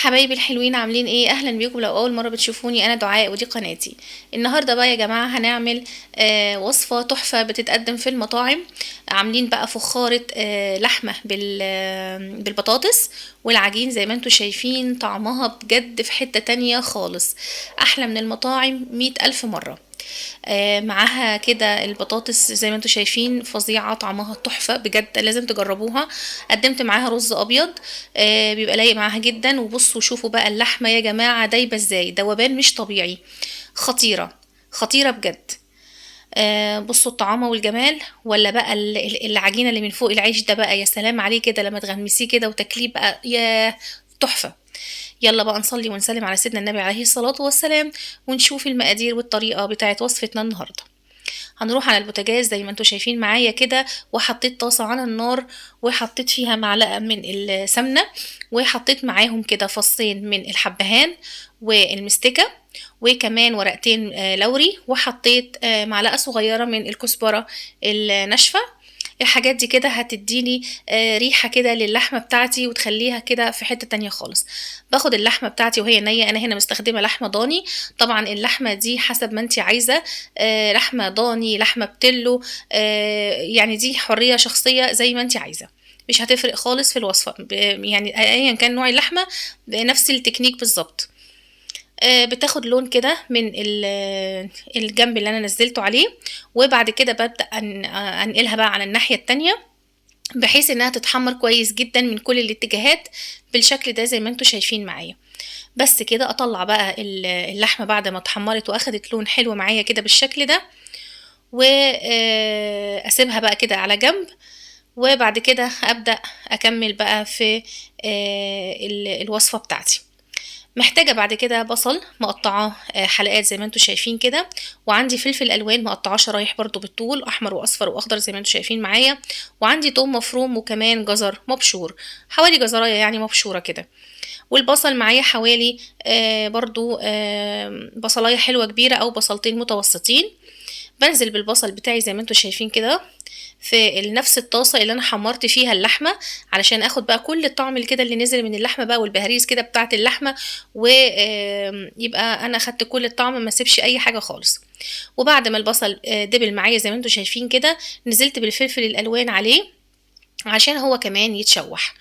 حبايبي الحلوين عاملين ايه؟ اهلا بيكم. لو اول مره بتشوفوني انا دعاء ودي قناتي. النهارده بقى يا جماعه هنعمل وصفه تحفه بتتقدم في المطاعم. عاملين بقى فخاره لحمه بالبطاطس والعجين زي ما انتم شايفين، طعمها بجد في حته تانية خالص، احلى من المطاعم 100,000 مره. معاها كده البطاطس زي ما انتم شايفين فظيعة، طعمها تحفة بجد، لازم تجربوها. قدمت معاها رز ابيض بيبقى لايق معاها جدا. وبصوا شوفوا بقى اللحمة يا جماعة دايبة ازاي، دوبان مش طبيعي، خطيرة خطيرة بجد. بصوا الطعامة والجمال. ولا بقى العجينة اللي من فوق العيش ده بقى، يا سلام عليه كده لما تغمسيه كده وتاكليه بقى، يا تحفة. يلا بقى نصلي ونسلم على سيدنا النبي عليه الصلاة والسلام، ونشوف المقادير والطريقة بتاعت وصفتنا النهاردة. هنروح على البوتاجاز زي ما انتوا شايفين معايا كده، وحطيت طاسة على النار وحطيت فيها معلقة من السمنة، وحطيت معاهم كده فصين من الحبهان والمستكة، وكمان ورقتين لوري، وحطيت معلقة صغيرة من الكزبرة الناشفة. الحاجات دي كده هتديني ريحة كده للحمة بتاعتي وتخليها كده في حتة تانية خالص. باخد اللحمة بتاعتي وهي نية، انا هنا مستخدمة لحمة ضاني. طبعا اللحمة دي حسب ما انتي عايزة، لحمة ضاني، لحمة بتلو، يعني دي حرية شخصية زي ما انتي عايزة، مش هتفرق خالص في الوصفة. يعني ايا كان نوع اللحمة بنفس التكنيك بالظبط. بتاخد لون كده من الجنب اللي انا نزلته عليه، وبعد كده ببدأ انقلها بقى على الناحية التانية بحيث انها تتحمر كويس جدا من كل الاتجاهات بالشكل ده زي ما انتوا شايفين معايا. بس كده اطلع بقى اللحمة بعد ما اتحمرت واخدت لون حلو معايا كده بالشكل ده، واسيبها بقى كده على جنب. وبعد كده ابدأ اكمل بقى في الوصفة بتاعتي. محتاجة بعد كده بصل مقطعاه حلقات زي ما انتوا شايفين كده، وعندي فلفل الوان مقطعاه شرايح برضو بالطول، احمر واصفر واخضر زي ما انتوا شايفين معايا، وعندي توم مفروم وكمان جزر مبشور، حوالي جزرايه يعني مبشوره كده. والبصل معايا حوالي برضو بصلايه حلوه كبيره او بصلتين متوسطين. بنزل بالبصل بتاعي زي ما انتوا شايفين كده في نفس الطاسة اللي انا حمرت فيها اللحمة، علشان اخد بقى كل الطعم كده اللي نزل من اللحمة بقى والبهاريز كده بتاعت اللحمة، ويبقى انا اخدت كل الطعم، ما سيبش اي حاجة خالص. وبعد ما البصل دبل معايا زي ما انتوا شايفين كده، نزلت بالفلفل الالوان عليه عشان هو كمان يتشوح.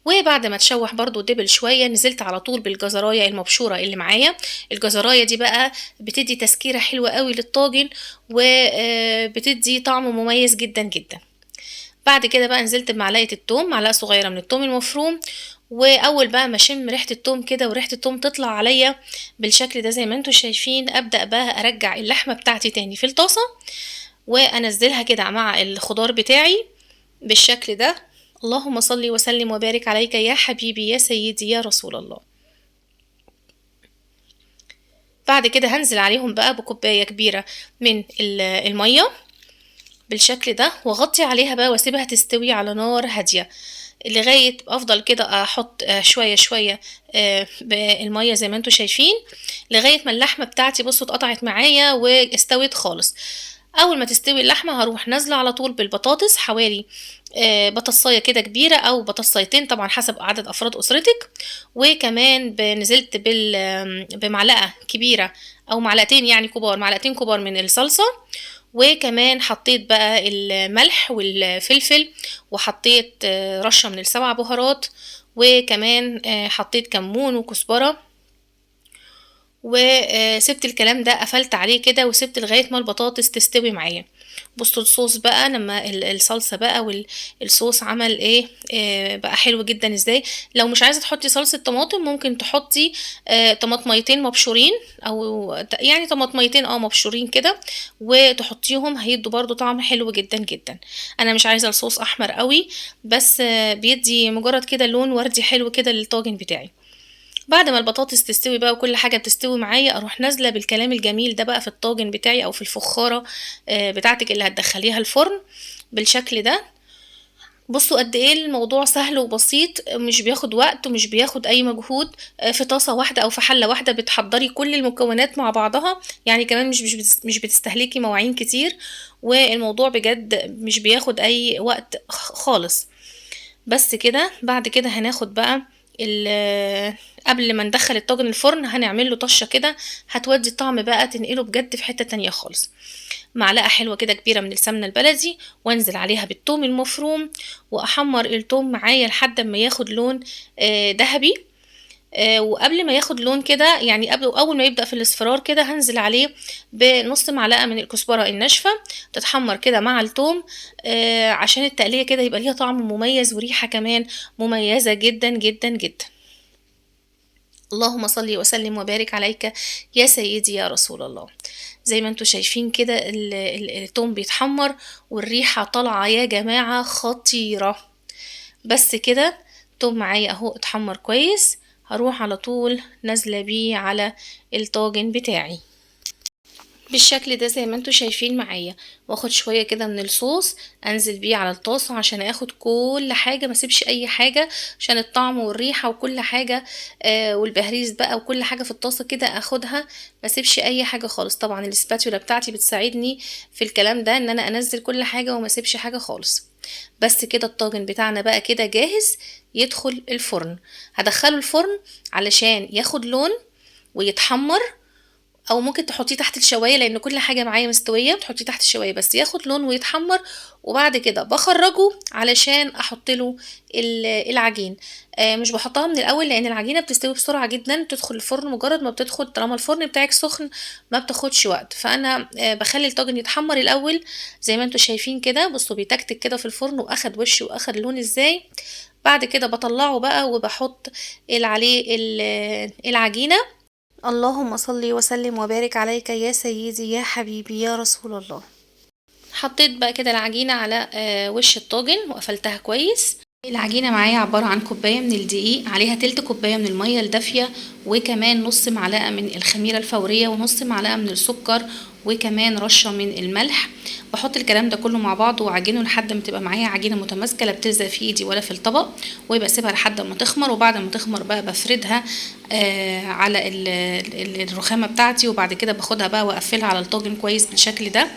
وبعد ما تشوح برضو دبل شوية، نزلت على طول بالجزراية المبشورة اللي معايا. الجزراية دي بقى بتدي تسكيرة حلوة قوي للطاجن، وبتدي طعم مميز جدا جدا. بعد كده بقى نزلت بمعلقة التوم، معلقة صغيرة من التوم المفروم. واول بقى ما اشم ريحة التوم كده وريحة التوم تطلع عليا بالشكل ده زي ما انتوا شايفين، ابدأ بقى ارجع اللحمة بتاعتي تاني في الطاسة، وانزلها كده مع الخضار بتاعي بالشكل ده. اللهم صل وسلم وبارك عليك يا حبيبي يا سيدي يا رسول الله. بعد كده هنزل عليهم بقى بكوباية كبيرة من المية بالشكل ده، واغطي عليها بقى واسيبها تستوي على نار هادية لغاية افضل كده احط شوية شوية بالمية زي ما انتوا شايفين، لغاية ما اللحمة بتاعتي بصوا اتقطعت معايا واستوت خالص. اول ما تستوي اللحمة هروح نازلة على طول بالبطاطس، حوالي بطاطساية كده كبيرة او بطاطسايتين طبعا حسب عدد افراد اسرتك. وكمان نزلت بمعلقة كبيرة او معلقتين يعني كبار، معلقتين كبار من الصلصة. وكمان حطيت بقى الملح والفلفل، وحطيت رشة من السبع بهارات، وكمان حطيت كمون وكزبرة. وسبت الكلام ده قفلت عليه كده وسبت لغاية ما البطاطس تستوي معايا. بصوا الصوص بقى لما الصلصة بقى والصوص عمل ايه، بقى حلو جدا ازاي. لو مش عايزة تحطي صلصة طماطم ممكن تحطي طماطميتين مبشورين، او يعني طماطميتين مبشورين كده، وتحطيهم هيدوا برضو طعم حلو جدا جدا. انا مش عايزة الصوص احمر قوي، بس بيدي مجرد كده لون وردي حلو كده للطاجن بتاعي. بعد ما البطاطس تستوي بقى وكل حاجة بتستوي معايا، اروح نازلة بالكلام الجميل ده بقى في الطاجن بتاعي او في الفخارة بتاعتك اللي هتدخليها الفرن بالشكل ده. بصوا قد ايه الموضوع سهل وبسيط، مش بياخد وقت ومش بياخد اي مجهود. في طاسة واحدة او في حلة واحدة بتحضري كل المكونات مع بعضها، يعني كمان مش بتستهلكي مواعين كتير، والموضوع بجد مش بياخد اي وقت خالص. بس كده بعد كده هناخد بقى قبل ما ندخل الطاجن الفرن هنعمل له طشه كده هتودي الطعم بقى تنقله بجد في حته تانية خالص. معلقه حلوه كده كبيره من السمنه البلدي، وانزل عليها بالثوم المفروم، واحمر الثوم معايا لحد ما ياخد لون ذهبي. وقبل ما ياخد لون كده يعني قبل اول ما يبدأ في الاصفرار كده هنزل عليه بنص معلقة من الكزبرة الناشفة تتحمر كده مع الثوم، عشان التقلية كده يبقى ليها طعم مميز وريحة كمان مميزة جدا جدا جدا. اللهم صل وسلم وبارك عليك يا سيدي يا رسول الله. زي ما انتوا شايفين كده الثوم بيتحمر والريحة طالعة يا جماعة خطيرة. بس كده الثوم معايا اهو اتحمر كويس، هروح على طول نازلة بيه على الطاجن بتاعي بالشكل ده زي ما انتوا شايفين معايا، واخد شوية كده من الصوص انزل بيه على الطاسة عشان اخد كل حاجة، ما سيبش اي حاجة عشان الطعم والريحة وكل حاجة والبهريز بقى وكل حاجة في الطاسة كده اخدها، ما سيبش اي حاجة خالص. طبعا الاسباتولا بتاعتي بتساعدني في الكلام ده ان انا انزل كل حاجة وما سيبش حاجة خالص. بس كده الطاجن بتاعنا بقى كده جاهز يدخل الفرن. هدخله الفرن علشان ياخد لون ويتحمر، او ممكن تحطيه تحت الشوايه لان كل حاجه معايا مستويه، تحطيه تحت الشوايه بس ياخد لون ويتحمر. وبعد كده بخرجه علشان احط له العجين. مش بحطها من الاول لان العجينه بتستوي بسرعه جدا، تدخل الفرن مجرد ما بتدخل طالما الفرن بتاعك سخن ما بتاخدش وقت. فانا بخلي الطاجن يتحمر الاول زي ما انتوا شايفين كده. بصوا بيتكتك كده في الفرن واخد وش واخد لون ازاي. بعد كده بطلعه بقى وبحط عليه العجينه. اللهم صل وسلم وبارك عليك يا سيدي يا حبيبي يا رسول الله. حطيت بقى كده العجينة على وش الطاجن وقفلتها كويس. العجينة معايا عبارة عن كوباية من الدقيق، عليها تلت كوباية من المية الدافية، وكمان نص معلقة من الخميرة الفورية، ونص معلقة من السكر، وكمان رشة من الملح. بحط الكلام ده كله مع بعض واعجنه لحد ما تبقى معايا عجينه متماسكه لا بتلزق في ايدي ولا في الطبق، وبسيبها لحد ما تخمر. وبعد ما تخمر بقى بفردها على الرخامه بتاعتي، وبعد كده باخدها بقى واقفلها على الطاجن كويس بالشكل ده.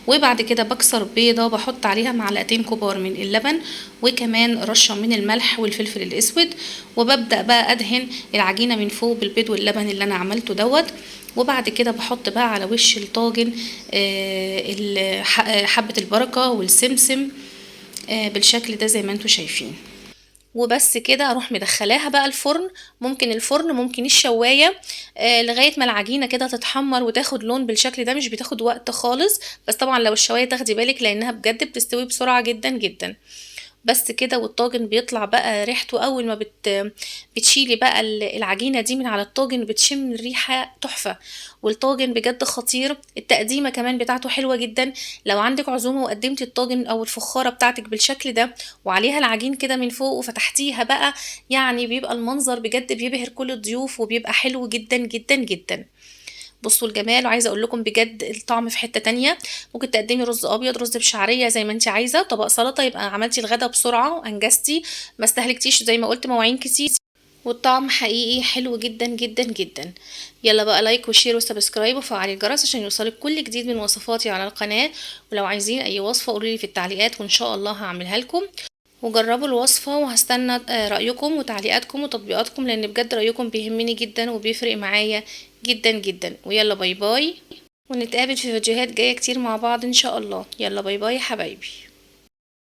وبعد كده بكسر بيضه بحط عليها معلقتين كبار من اللبن، وكمان رشه من الملح والفلفل الاسود، وببدا بقى ادهن العجينه من فوق بالبيض واللبن اللي انا عملته دوت. وبعد كده بحط بقى على وش الطاجن حبة البركة والسمسم بالشكل ده زي ما انتوا شايفين. وبس كده اروح مدخلاها بقى الفرن، ممكن الفرن ممكن الشواية لغاية ما العجينة كده تتحمر وتاخد لون بالشكل ده، مش بتاخد وقت خالص. بس طبعا لو الشواية تاخدي بالك لانها بجد بتستوي بسرعة جدا جدا. بس كده والطاجن بيطلع بقى ريحته اول ما بتشيلي بقى العجينه دي من على الطاجن بتشم الريحه تحفه. والطاجن بجد خطير، التقديمه كمان بتاعته حلوه جدا. لو عندك عزومه وقدمتي الطاجن او الفخاره بتاعتك بالشكل ده وعليها العجين كده من فوق وفتحتيها بقى، يعني بيبقى المنظر بجد بيبهر كل الضيوف وبيبقى حلو جدا جدا جدا. بصوا الجمال. وعايزه اقول لكم بجد الطعم في حته تانية. ممكن تقدمي رز ابيض، رز بشعريه، زي ما انت عايزه، طبق سلطه، يبقى عملتي الغدا بسرعه وانجزتي، ما استهلكتيش زي ما قلت مواعين كتير، والطعم حقيقي حلو جدا جدا جدا. يلا بقى لايك وشير وسبسكرايب وفعلي الجرس عشان يوصلك كل جديد من وصفاتي على القناه. ولو عايزين اي وصفه قولولي في التعليقات وان شاء الله هعملها لكم. وجربوا الوصفة وهستنى رأيكم وتعليقاتكم وتطبيقاتكم لأن بجد رأيكم بيهمني جدا وبيفرق معايا جدا جدا. ويلا باي باي، ونتقابل في فيديوهات جاية كتير مع بعض إن شاء الله. يلا باي باي حبايبي.